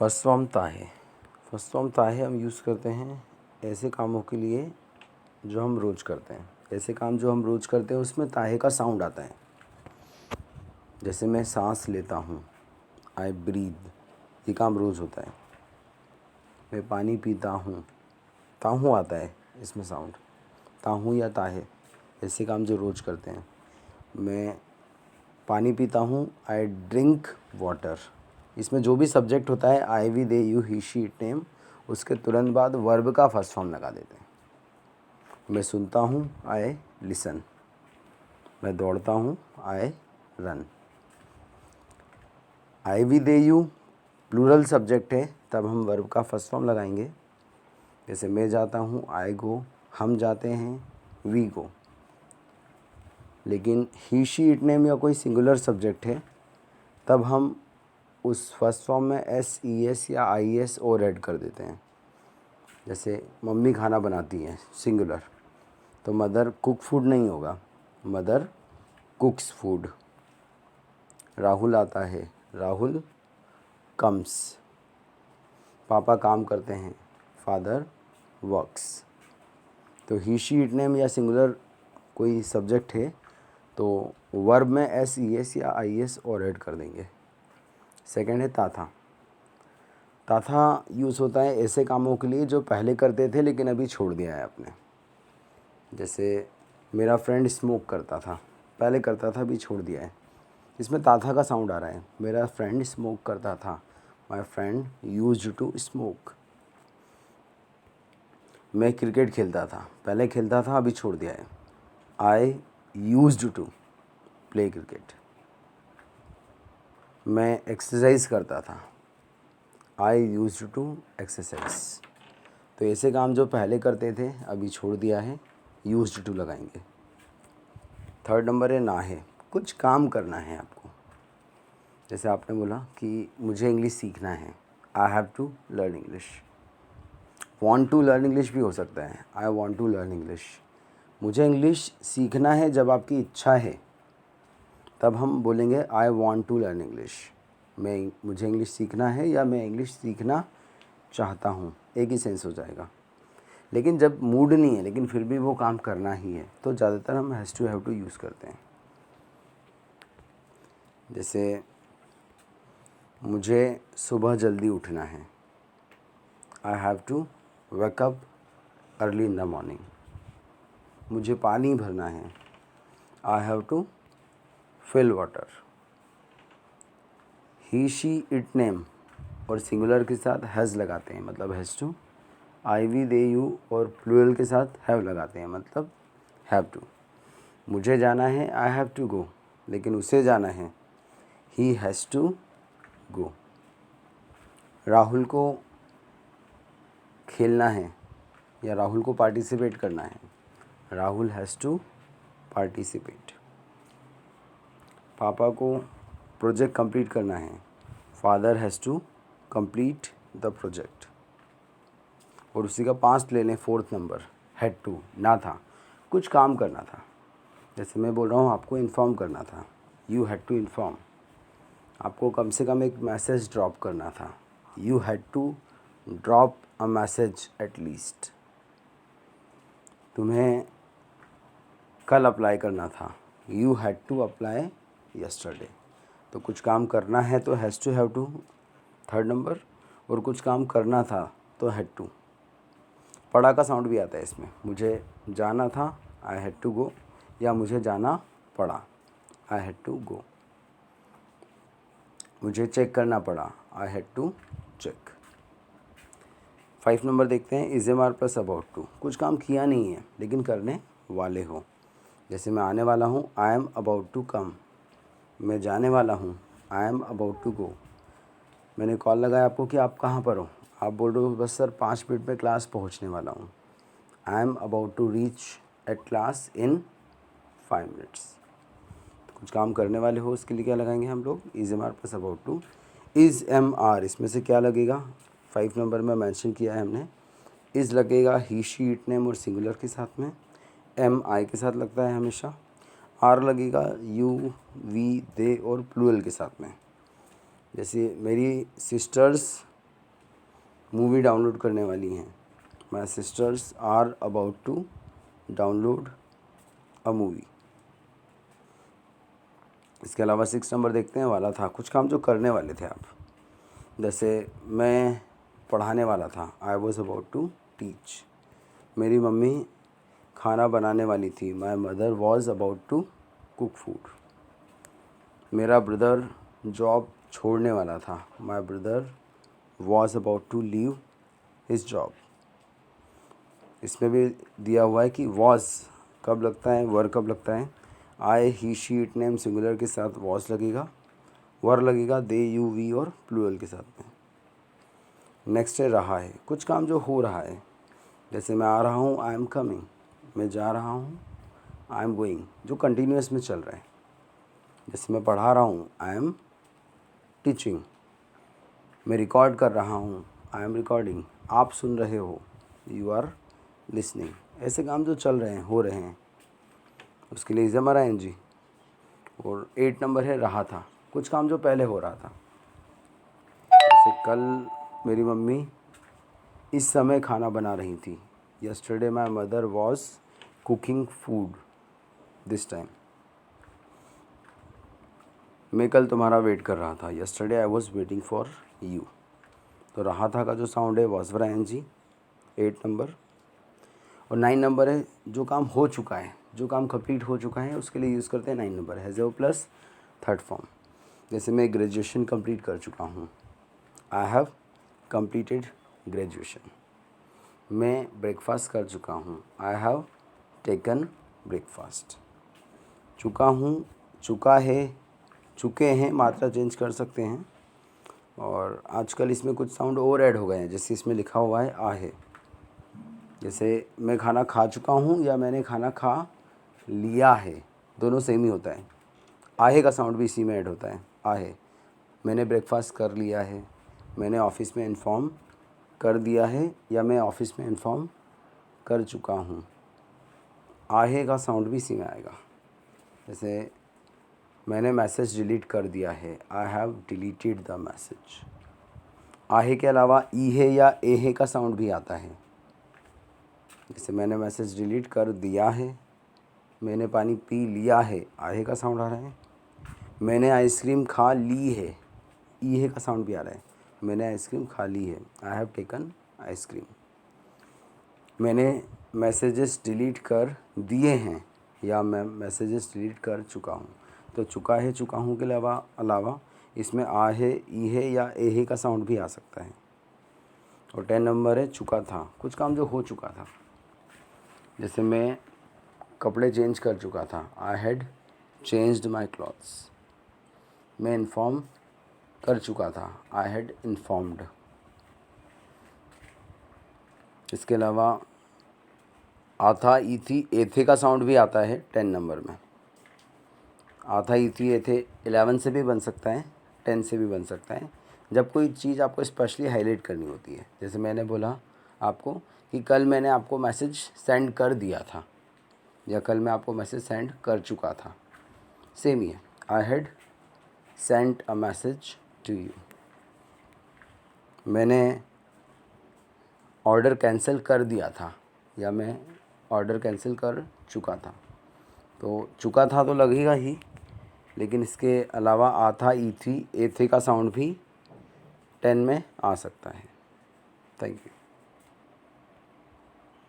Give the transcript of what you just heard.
First form ताहे। First form ताहे हम यूज़ करते हैं ऐसे कामों के लिए जो हम रोज़ करते हैं। ऐसे काम जो हम रोज़ करते हैं उसमें ताहे का साउंड आता है। जैसे मैं सांस लेता हूँ, आई ब्रीद, ये काम रोज़ होता है। मैं पानी पीता हूँ, ताहू आता है इसमें साउंड, ताहू या ताहे, ऐसे काम जो रोज़ करते हैं। मैं पानी पीता हूँ, आई ड्रिंक वाटर, इसमें जो भी सब्जेक्ट होता है I we they you he she it name, उसके तुरंत बाद वर्ब का फर्स्ट फॉर्म लगा देते हैं। मैं सुनता हूँ, आई लिसन। मैं दौड़ता हूँ, I run. I we they you plural subject है, तब हम वर्ब का फर्स्ट फॉर्म लगाएंगे। जैसे मैं जाता हूँ, आई गो, हम जाते हैं, वी गो। लेकिन ही शी इट नेम या कोई सिंगुलर सब्जेक्ट है, तब हम उस फर्स्ट फॉर्म में एस ई एस या आई एस और ऐड कर देते हैं। जैसे मम्मी खाना बनाती हैं, सिंगुलर, तो मदर कुक फूड नहीं होगा, मदर कुक्स फूड। राहुल आता है, राहुल कम्स। पापा काम करते हैं, फादर वर्क्स। तो ही शी इट नेम या सिंगुलर कोई सब्जेक्ट है तो वर्ब में एस ई एस या आई एस और ऐड कर देंगे। सेकंड है ताथा। ताथा यूज़ होता है ऐसे कामों के लिए जो पहले करते थे लेकिन अभी छोड़ दिया है आपने। जैसे मेरा फ्रेंड स्मोक करता था, पहले करता था, अभी छोड़ दिया है, इसमें ताथा का साउंड आ रहा है। मेरा फ्रेंड स्मोक करता था, my friend used to smoke. मैं क्रिकेट खेलता था, पहले खेलता था, अभी छोड़ दिया है, I used to play cricket. मैं एक्सरसाइज करता था, आई यूज्ड टू एक्सरसाइज। तो ऐसे काम जो पहले करते थे अभी छोड़ दिया है, यूज्ड टू लगाएंगे। थर्ड नंबर है ना है, कुछ काम करना है आपको। जैसे आपने बोला कि मुझे इंग्लिश सीखना है, I have to learn English. Want to learn English भी हो सकता है, I want to learn English. मुझे इंग्लिश सीखना है जब आपकी इच्छा है, तब हम बोलेंगे I want to learn English. मुझे इंग्लिश सीखना है या मैं इंग्लिश सीखना चाहता हूँ, एक ही सेंस हो जाएगा। लेकिन जब मूड नहीं है लेकिन फिर भी वो काम करना ही है, तो ज़्यादातर हम has to have to use करते हैं। जैसे मुझे सुबह जल्दी उठना है, I have to wake up early in the morning. मुझे पानी भरना है, I have to fill water. He she it name और सिंगुलर के साथ हैज़ लगाते हैं, मतलब has to. I we they you और प्लूरल के साथ हैव लगाते हैं, मतलब हैव टू। मुझे जाना है, आई हैव टू गो, लेकिन उसे जाना है, he has to go. Rahul को खेलना है या राहुल को पार्टिसिपेट करना है, राहुल हैज़ टू पार्टिसिपेट। पापा को प्रोजेक्ट कंप्लीट करना है, father has to complete the project. और उसी का पास्ट ले लें, फोर्थ नंबर, हैड टू, ना था, कुछ काम करना था। जैसे मैं बोल रहा हूँ आपको इन्फॉर्म करना था, यू हैड टू इन्फॉर्म। आपको कम से कम एक मैसेज ड्रॉप करना था, you had to drop a message at least. तुम्हें कल अप्लाई करना था, you had to apply yesterday. तो कुछ काम करना है तो has to have to third number, और कुछ काम करना था तो हैड टू। पढ़ा का साउंड भी आता है इसमें। मुझे जाना था, आई हैड टू गो, या मुझे जाना पड़ा, आई हैड टू गो। मुझे चेक करना पड़ा, I had to check. 5 number देखते हैं, is am are plus about to. कुछ काम किया नहीं है लेकिन करने वाले हो। जैसे मैं आने वाला हूँ, I am about to come. मैं जाने वाला हूँ, I am about to go. मैंने कॉल लगाया आपको कि आप कहाँ पर हो, आप बोल रहे हो बस सर 5 मिनट में क्लास पहुँचने वाला हूँ, I am about to reach at class in 5 minutes. तो कुछ काम करने वाले हो, उसके लिए क्या लगाएंगे हम लोग, is am are plus about to. Is am are, इसमें से क्या लगेगा, 5 नंबर में मेंशन किया है हमने। इज़ लगेगा ही शी इट नेम और सिंगुलर के साथ में, एम आई के साथ लगता है हमेशा। आर लगेगा यू वी दे और प्लूरल के साथ में। जैसे मेरी सिस्टर्स मूवी डाउनलोड करने वाली हैं। My sisters are about to download a movie. इसके अलावा 6 नंबर देखते हैं, वाला था। कुछ काम जो करने वाले थे आप, जैसे मैं पढ़ाने वाला था, I was about to teach. मेरी मम्मी खाना बनाने वाली थी, my mother was about to cook food. मेरा ब्रदर जॉब छोड़ने वाला था, my brother was about to leave his job. इसमें भी दिया हुआ है कि वॉज कब लगता है, वर कब लगता है। आई, ही, शी, इट, नेम सिंगुलर के साथ वॉज लगेगा, वर लगेगा दे, यू, वी और प्लूरल के साथ में। नेक्स्ट है रहा है। कुछ काम जो हो रहा है, जैसे मैं आ रहा हूँ, आई एम कमिंग। मैं जा रहा हूँ, आई एम गोइंग, जो कंटिन्यूस में चल रहा है। जैसे मैं पढ़ा रहा हूँ, आई एम टीचिंग। मैं रिकॉर्ड कर रहा हूँ, आई एम रिकॉर्डिंग। आप सुन रहे हो, यू आर लिसनिंग। ऐसे काम जो चल रहे हैं, हो रहे हैं, उसके लिए इज़ हमारा एन जी। और 8 नंबर है रहा था। कुछ काम जो पहले हो रहा था, जैसे कल मेरी मम्मी इस समय खाना बना रही थी। Yesterday my mother was cooking food this time. मैं कल तुम्हारा वेट कर रहा था, yesterday I was waiting for you. तो रहा था का जो साउंड है वॉज वाला एन जी, 8 नंबर। और 9 नंबर है जो काम हो चुका है, जो काम कंप्लीट हो चुका है, उसके लिए यूज़ करते हैं 9 number has O plus third form. जैसे मैं ग्रेजुएशन कंप्लीट कर चुका हूँ, आई हैव कंप्लीटेड ग्रेजुएशन। मैं ब्रेकफास्ट कर चुका हूँ, आई हैव टेकन ब्रेकफास्ट। चुका हूँ, चुका है, चुके हैं, मात्रा चेंज कर सकते हैं। और आजकल इसमें कुछ साउंड और ऐड हो गए हैं, जैसे इसमें लिखा हुआ है आ है। जैसे मैं खाना खा चुका हूँ या मैंने खाना खा लिया है, दोनों सेम ही होता है। आहे का साउंड भी इसी में ऐड होता है, आहे। मैंने ब्रेकफास्ट कर लिया है, मैंने ऑफिस में इन्फॉर्म कर दिया है, या मैं ऑफिस में इन्फॉर्म कर चुका हूँ। आहे का साउंड भी इसी में आएगा। जैसे मैंने मैसेज डिलीट कर दिया है, I have deleted the message. आहे के अलावा ई है या ए है का साउंड भी आता है। जैसे मैंने मैसेज डिलीट कर दिया है, मैंने पानी पी लिया है, आहे का साउंड आ रहा है। मैंने आइसक्रीम खा ली है, ई है का साउंड भी आ रहा है। मैंने आइसक्रीम खा ली है, आई हैव टेकन आइसक्रीम। मैंने मैसेजेस डिलीट कर दिए हैं, या मैं मैसेजेस डिलीट कर चुका हूँ। तो चुका है, चुका हूँ के अलावा इसमें आ है, ई है या ए है का साउंड भी आ सकता है। और 10 नंबर है चुका था। कुछ काम जो हो चुका था, जैसे मैं कपड़े चेंज कर चुका था, I had changed my clothes. मैं इन्फॉर्म कर चुका था, आई हैड इन्फॉर्म्ड। इसके अलावा आथा, ई थी, एथे का साउंड भी आता है 10 नंबर में। आथा, ई थी, एथे 11 से भी बन सकता है, 10 से भी बन सकता है, जब कोई चीज़ आपको स्पेशली हाईलाइट करनी होती है। जैसे मैंने बोला आपको कि कल मैंने आपको मैसेज सेंड कर दिया था, या कल मैं आपको मैसेज सेंड कर चुका था, सेम ही है। I had sent a message to you. मैंने ऑर्डर कैंसिल कर दिया था, या मैं ऑर्डर कैंसिल कर चुका था। तो चुका था तो लगेगा ही, लेकिन इसके अलावा आथा, ई थी, ए थे का साउंड भी 10 में आ सकता है। Thank you.